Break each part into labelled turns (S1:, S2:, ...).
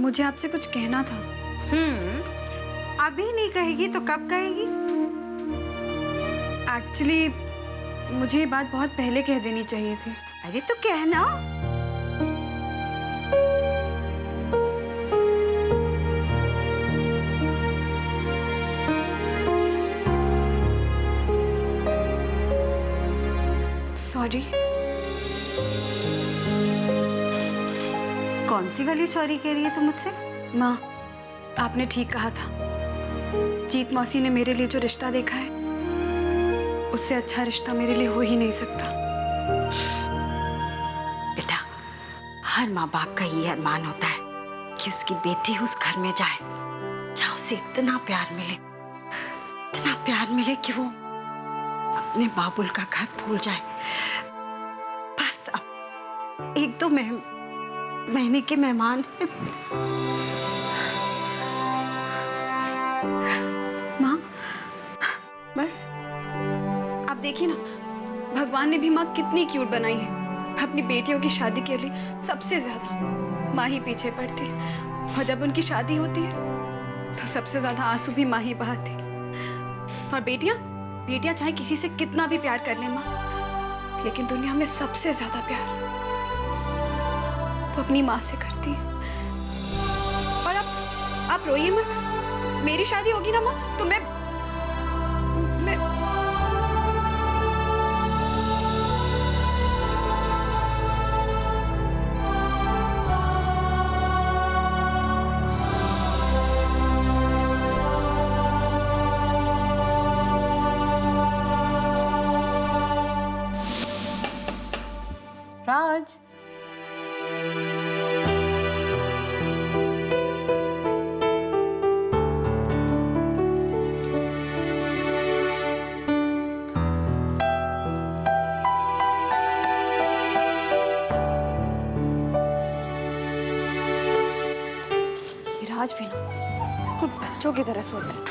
S1: मुझे आपसे कुछ कहना था।
S2: अभी नहीं कहेगी तो कब कहेगी?
S1: एक्चुअली मुझे ये बात बहुत पहले कह देनी चाहिए थी।
S2: अरे तो कहना।
S1: सॉरी।
S2: कौन सी वाली सॉरी कह रही है तू मुझसे?
S1: माँ, आपने ठीक कहा था। जीत मौसी ने मेरे लिए जो रिश्ता देखा है, उससे अच्छा रिश्ता मेरे लिए हो ही नहीं सकता।
S2: बेटा, हर माँ बाप का ये अरमान होता है कि उसकी बेटी उस घर में जाए जहाँ उसे इतना प्यार मिले कि वो अपने बाबुल का घर भूल जाए। बस अब 1-2 महीने के मेहमान हैं।
S1: माँ, बस आप देखिए ना, भगवान ने भी माँ कितनी क्यूट बनाई है। अपनी बेटियों की शादी के लिए सबसे ज्यादा माँ ही पीछे पड़ती है, और जब उनकी शादी होती है तो सबसे ज्यादा आंसू भी माँ ही बहाती है। और बेटियां चाहे किसी से कितना भी प्यार कर ले माँ, लेकिन दुनिया में सबसे ज्यादा प्यार वो अपनी माँ से करती है। और आप रोइए मत। मेरी शादी होगी ना माँ, तो मैं राज, राज भी ना बिल्कुल बच्चों की तरह सोते हैं।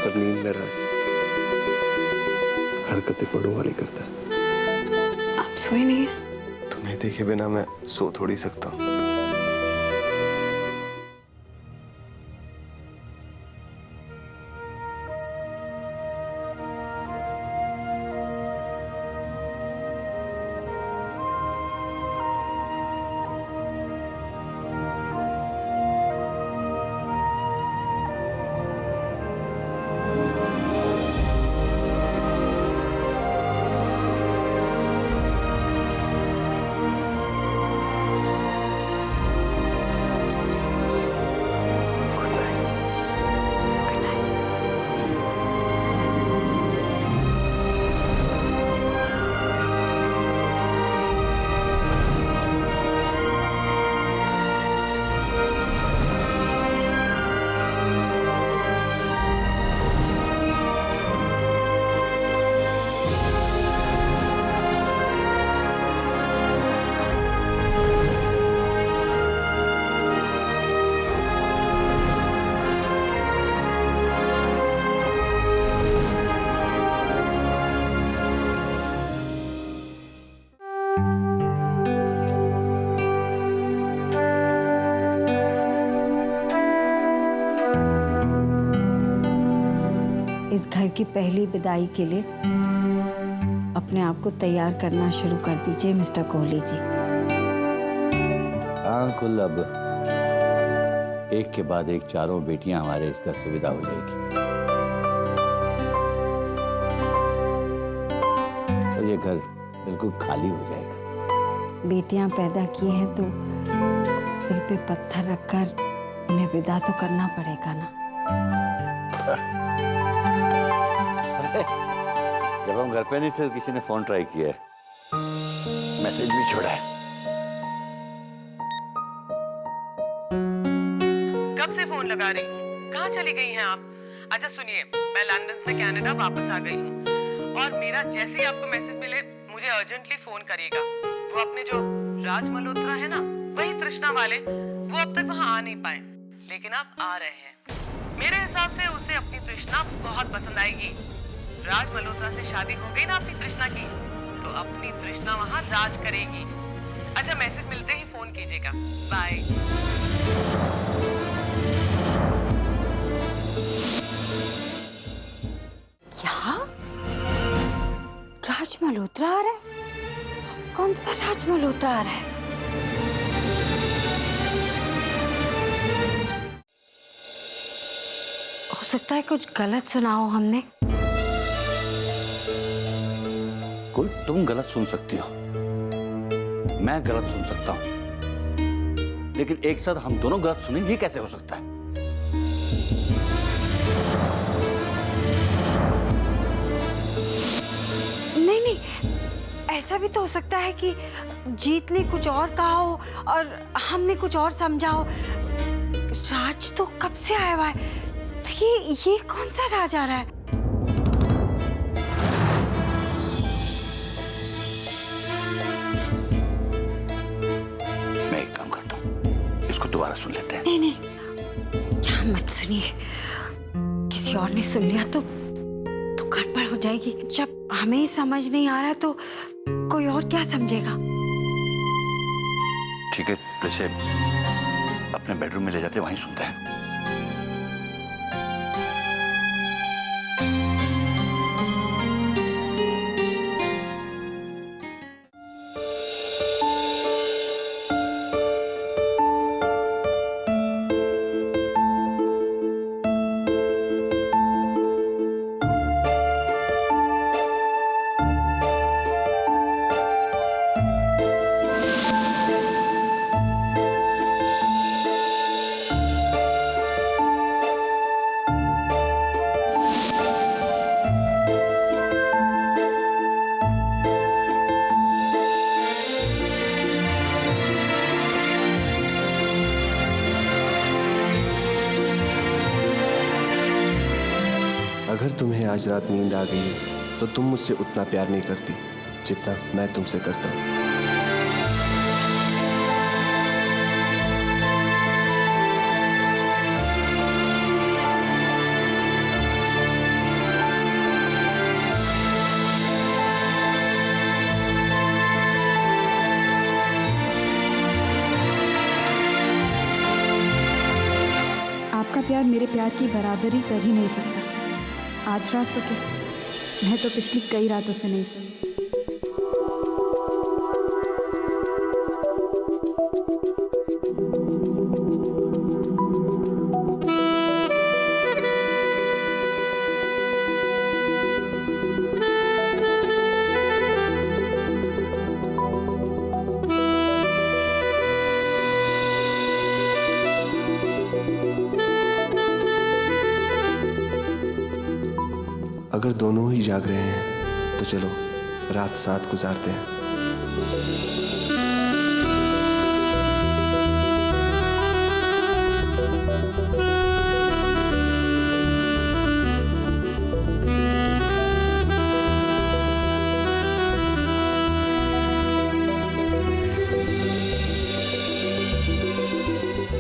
S3: पर नींद में राज हरकतें बड़ों वाली करता है।
S1: आप सोए नहीं है?
S3: तुम्हें देखे बिना मैं सो थोड़ी सकता हूँ।
S2: इस घर की पहली विदाई के लिए अपने आप को तैयार करना शुरू कर दीजिए मिस्टर कोहली जी।
S4: अंकुल, अब एक के बाद एक चारों बेटियां हमारे इस घर से विदा हो जाएगी और ये घर बिल्कुल खाली हो जाएगा।
S2: बेटियां पैदा की हैं तो दिल पे पत्थर रखकर उन्हें विदा तो करना पड़ेगा ना।
S4: जब हम घर पे नहीं थे किसी ने फोन ट्राई किया है, मैसेज भी छोड़ा है।
S5: कब से फोन लगा रही हूँ, कहाँ चली गई हैं आप? अच्छा सुनिए, मैं लंदन से कनाडा वापस आ गई हूँ और मेरा जैसे ही आपको मैसेज मिले मुझे अर्जेंटली फोन करिएगा। वो अपने जो राज मल्होत्रा है ना, वही तृष्णा वाले, वो अब तक वहाँ आ नहीं पाए, लेकिन अब आ रहे हैं। मेरे हिसाब से उसे अपनी तृष्णा बहुत पसंद आएगी। राज मल्होत्रा से शादी हो गई ना अपनी तृष्णा की, तो अपनी तृष्णा वहां राज करेगी। अच्छा, मैसेज मिलते ही फोन कीजिएगा। बाय।
S2: यहाँ राज मल्होत्रा आ रहा है? कौन सा राज मल्होत्रा आ रहा है? हो सकता है कुछ गलत सुना हो हमने।
S4: कुल तुम गलत सुन सकती हो, मैं गलत सुन सकता हूं, लेकिन एक साथ हम दोनों गलत सुने, ये कैसे हो सकता है?
S2: नहीं नहीं, ऐसा भी तो हो सकता है कि जीत ने कुछ और कहा हो और हमने कुछ और समझा हो। राज तो कब से आया हुआ है, तो ये कौन सा राज आ रहा है?
S4: मैं एक काम करता हूं, इसको दोबारा सुन लेते हैं।
S2: नहीं नहीं, यहाँ मत सुनिए, किसी और ने सुन लिया तो गड़बड़ हो जाएगी। जब हमें ही समझ नहीं आ रहा तो कोई और क्या समझेगा?
S4: ठीक है, वैसे अपने बेडरूम में ले जाते, वहीं सुनते हैं।
S3: अगर तुम्हें आज रात नींद आ गई है तो तुम मुझसे उतना प्यार नहीं करती जितना मैं तुमसे करता हूँ।
S1: आपका प्यार मेरे प्यार की बराबरी कर ही नहीं सकता। आज रात तो क्या, मैं तो पिछली कई रातों से नहीं सोई।
S3: अगर दोनों ही जाग रहे हैं तो चलो रात साथ गुजारते हैं।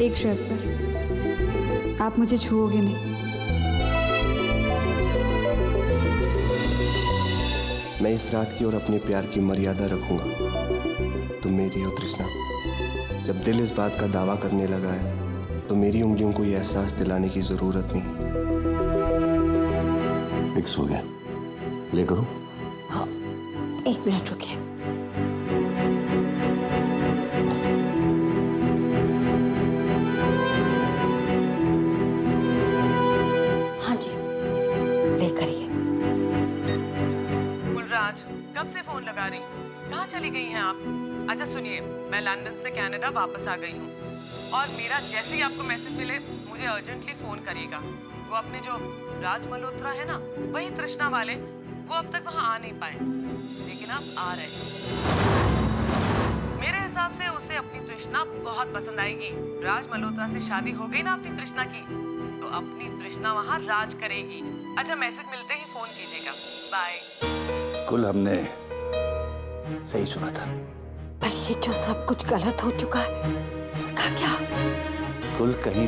S1: एक शर्त पर, आप मुझे छुओगे नहीं।
S3: मैं इस रात की और अपने प्यार की मर्यादा रखूंगा। तुम मेरी हो तृष्णा। जब दिल इस बात का दावा करने लगा है तो मेरी उंगलियों को यह एहसास दिलाने की जरूरत नहीं।
S4: फिक्स हो गया, ले करो।
S2: हाँ, एक मिनट रुकिए। हाँ जी, ले करिए।
S5: कब से फोन लगा रही हूँ, कहाँ चली गई हैं आप? अच्छा सुनिए, मैं लंदन से कनाडा वापस आ गई हूँ और मेरा जैसे ही आपको मैसेज मिले मुझे अर्जेंटली फोन करिएगा। वो अपने जो राज मल्होत्रा है ना, वही तृष्णा वाले, वो अब तक वहाँ आ नहीं पाए, लेकिन अब आ रहे हैं। मेरे हिसाब से उसे अपनी तृष्णा बहुत पसंद आएगी। राज मल्होत्रा से शादी हो गई ना अपनी तृष्णा की, तो अपनी तृष्णा वहाँ राज करेगी। अच्छा, मैसेज मिलते ही फोन कीजिएगा। बाय।
S4: कुल हमने सही सुना था,
S2: पर ये जो सब कुछ गलत हो चुका है, इसका क्या?
S4: कुल कहीं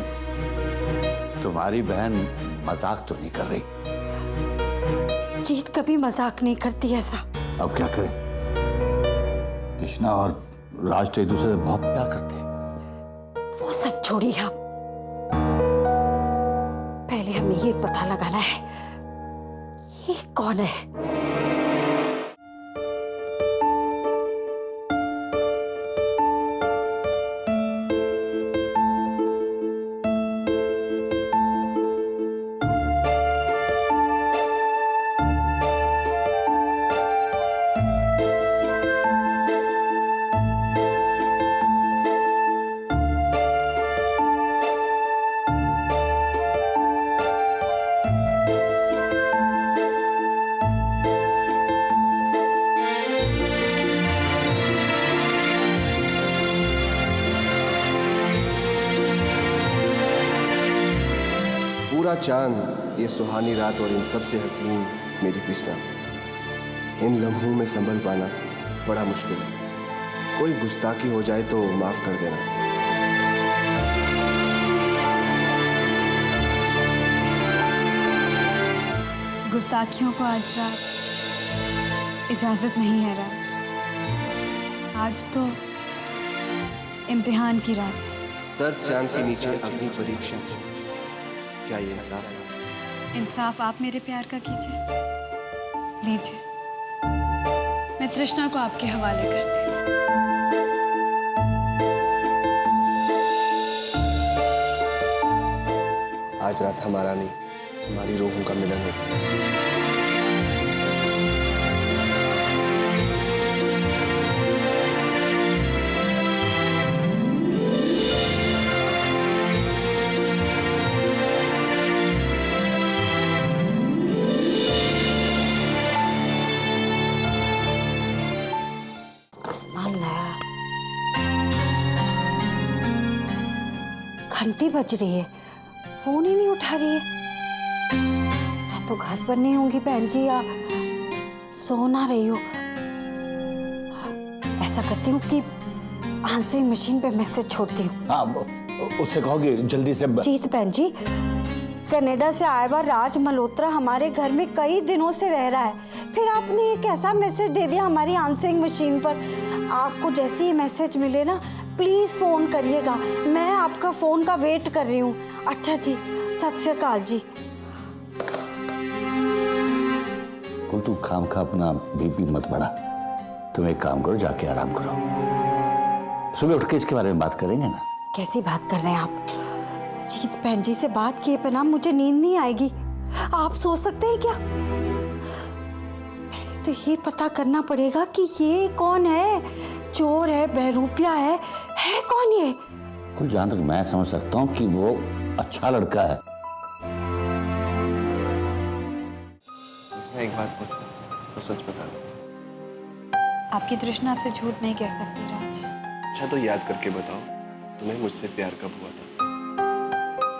S4: तुम्हारी बहन मजाक तो नहीं कर रही?
S2: जीत कभी मजाक नहीं करती ऐसा।
S4: अब क्या करें? कृष्णा और राज तो एक दूसरे से बहुत प्यार करते हैं।
S2: वो सब छोड़िए आप, पहले हमें ये पता लगाना है ये कौन है।
S3: पूरा चांद, ये सुहानी रात और इन सबसे हसीन मेरी तृष्णा, इन लम्हों में संभल पाना बड़ा मुश्किल है। कोई गुस्ताखी हो जाए तो माफ कर देना।
S1: गुस्ताखियों को आज रात इजाजत नहीं है राज। आज तो इम्तिहान की रात है।
S3: सर चांद के नीचे अग्नि परीक्षा, क्या ये इंसाफ है?
S1: इंसाफ आप मेरे प्यार का कीजिए, लीजिए। मैं तृष्णा को आपके हवाले करती हूँ।
S3: आज रात हमारा नहीं, हमारी रूहों का मिलन होगा।
S2: घंटी बज रही है, फोन ही नहीं उठा रही है। या तो घर पर नहीं होंगी बहन जी या सो ना रही हो। ऐसा करती हूँ कि आंसरिंग मशीन पे मैसेज छोड़ती हूँ।
S4: हाँ, उससे कहोगे जल्दी से।
S2: जीत बहन जी, कनाडा से आया हुआ राज मल्होत्रा हमारे घर में कई दिनों से रह रहा है, फिर आपने एक ऐसा मैसेज दे दिया हमारी आंसरिंग मशीन पर। आपको जैसे ही मैसेज मिले ना प्लीज फोन करिएगा, मैं आपका फोन का वेट कर रही हूँ। अच्छा जी, सत श्री अकाल जी।
S4: कुल तू खाम खा अपना बीपी मत बढ़ा। तुम एक काम करो, जाके आराम करो। सुबह उठ के इसके बारे में बात करेंगे ना।
S2: कैसी बात कर रहे हैं आप? जीत बहन जी से बात किए बिना मुझे नींद नहीं आएगी। आप सो सकते हैं क्या? पहले तो ये पता करना पड़ेगा कि ये कौन है, चोर है, बहरूपिया है कौन ये?
S4: कुल जहां तक मैं समझ सकता हूँ कि वो अच्छा लड़का है।
S3: मैं एक बात पूछूं तो सच बताना।
S1: आपकी तृष्णा आपसे झूठ नहीं कह सकती राज।
S3: अच्छा तो याद करके बताओ, तुम्हें मुझसे प्यार कब हुआ था?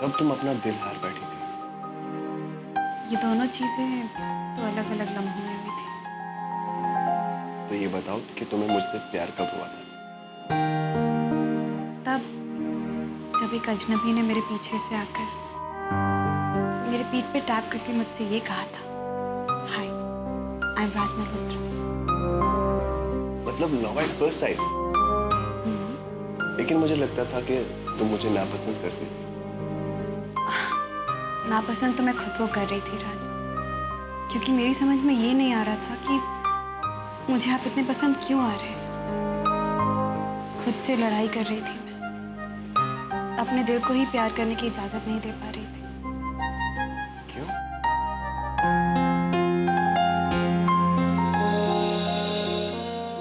S3: कब तुम अपना दिल हार बैठी थी?
S1: ये दोनों चीजें तो अलग अलग लम्हों में हुई थी।
S3: तो ये बताओ कि तुम्हें मुझसे प्यार कब हुआ था?
S1: तब जब एक अजनबी ने मेरे पीछे से आकर मेरे पीठ पे टैप करके मुझसे ये कहा था, हाय आई एम राज मल्होत्रा।
S3: मतलब लव एट फर्स्ट साइट? लेकिन मुझे लगता था कि तुम मुझे नापसंद करती थी।
S1: नापसंद तो मैं खुद को कर रही थी राज, क्योंकि मेरी समझ में ये नहीं आ रहा था कि मुझे आप इतने पसंद क्यों आ रहे। खुद से लड़ाई कर रही थी मैं, अपने दिल को ही प्यार करने की इजाजत नहीं दे पा रही थी।
S3: क्यों?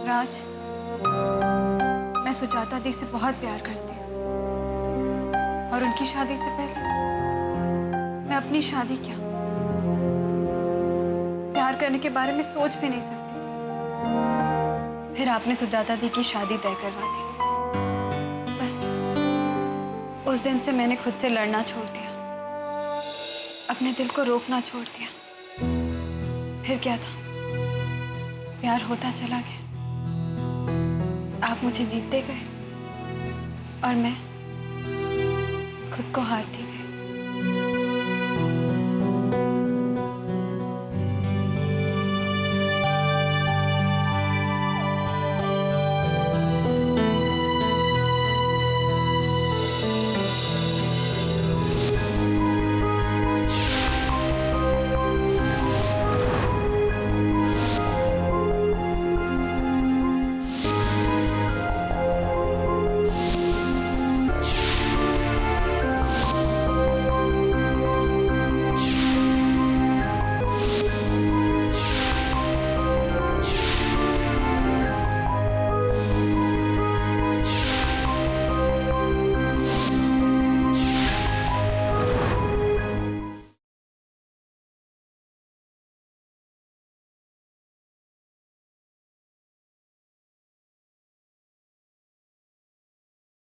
S1: राज, मैं सुजाता दी से बहुत प्यार करती हूँ और उनकी शादी से पहले मैं अपनी शादी क्या, प्यार करने के बारे में सोच भी नहीं सकती थी। फिर आपने सुजाता दी की शादी तय करवा दी। बस उस दिन से मैंने खुद से लड़ना छोड़ दिया, अपने दिल को रोकना छोड़ दिया। फिर क्या था, प्यार होता चला गया, आप मुझे जीतते गए और मैं खुद को हारती गई।